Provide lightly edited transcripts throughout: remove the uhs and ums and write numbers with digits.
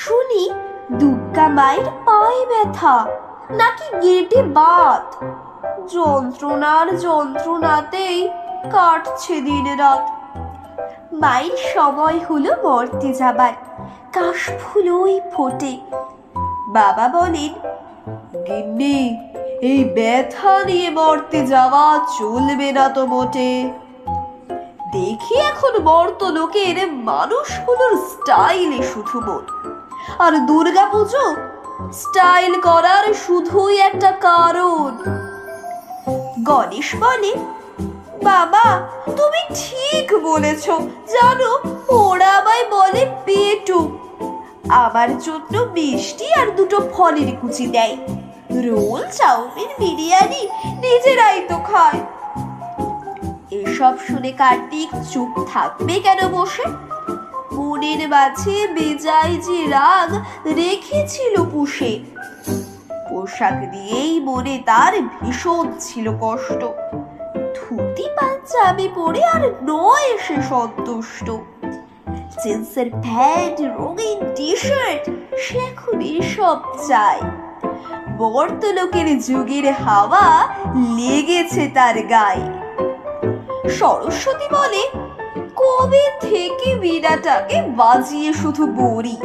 শুনি দুর্গা মায়ের পায়ে ব্যথা, নাকি গেটে বাত। যন্ত্রণার যন্ত্রণাতেই কাটছে দিন রাত। মায়ের সময় হলো মরতে যাবার, কাশফুলই ফোটে। বাবা বলেন, গিন্নি, এই ব্যথা নিয়ে মরতে যাওয়া চলবে না তো মোটে। দেখি এখন মর্ত লোকের মানুষগুলোর স্টাইলে শুধু মন। আর দুর্গা পুজো স্টাইল করার শুধুই একটা কারণ। গণেশ বলে, বাবা তুমি ঠিক বলেছ, জানো ওরা আমায় বলে পেটু। আমার জন্য মিষ্টি আর দুটো ফলের কুচি দেয়। রোল, চাউমিন, বিরিয়ানি নিজেরাই তো খায়। এসব শুনে কার্তিক চুপ থাকবে কেন বসে? মনের মাঝে বেজায় যে রাগ রেখেছিল পুষে। পোশাক দিয়েই মনে তার ভীষণ ছিল কষ্ট। ধুতি পাঞ্জাবি পরে আর নয় সে সন্তুষ্ট। জিন্সের প্যান্ট, রঙিন টি শার্ট, সে এখন এসব চায়। বর্তলোকের যুগের হাওয়া লেগেছে তার গায়ে। সরস্বতী বলে, কবে থেকে বীণাটাকে বাজিয়ে শুধু বড়ি।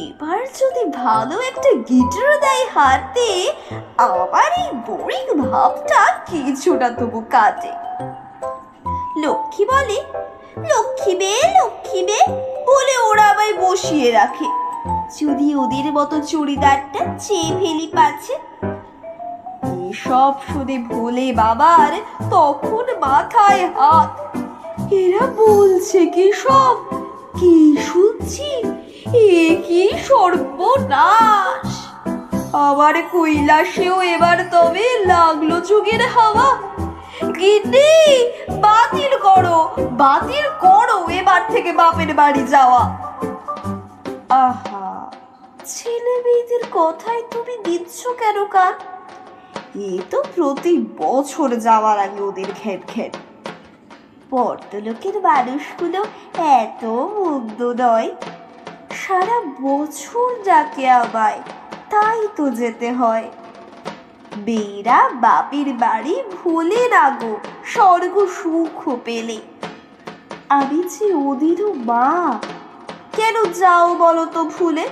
এবার যদি ভালো একটা গিটার দেয় হাতে, আমার এই বোরিং ভাবটা কিছুটা তবু কাটে। লক্ষ্মী বলে, লক্ষ্মী বে বলে ওরা আমায় বসিয়ে রাখে। যদি ওদের মতো চুড়িদারটা চেয়ে ফেলি পাচ্ছে। এসব শুনে ভোলে বাবার তখন মাথায় হাত। এরা বলছে কি সব, কি শুনছি, এ কি সর্বনাশ। আবার কৈলাসেও এবার তবে লাগলো যুগের হাওয়া। গিন্নি, বাতিল করো এবার থেকে বাপের বাড়ি যাওয়া। আহা, ছেলে মেয়েদের কথায় তুমি দিচ্ছ কেন কান? এ তো প্রতি বছর যাওয়ার আগে ওদের ঘ্যাট ঘ্যাট। বর্তলোকের মানুষগুলো এত মুগ্ধ নয়। সারা বছর ডাকে আমায়, তাই তো যেতে হয়। মেয়েরা বাপের বাড়ি ভুলে না গো স্বর্গ সুখ পেলে। আমি যে ওদেরও মা, কেন যাও বলো তো ভুলে?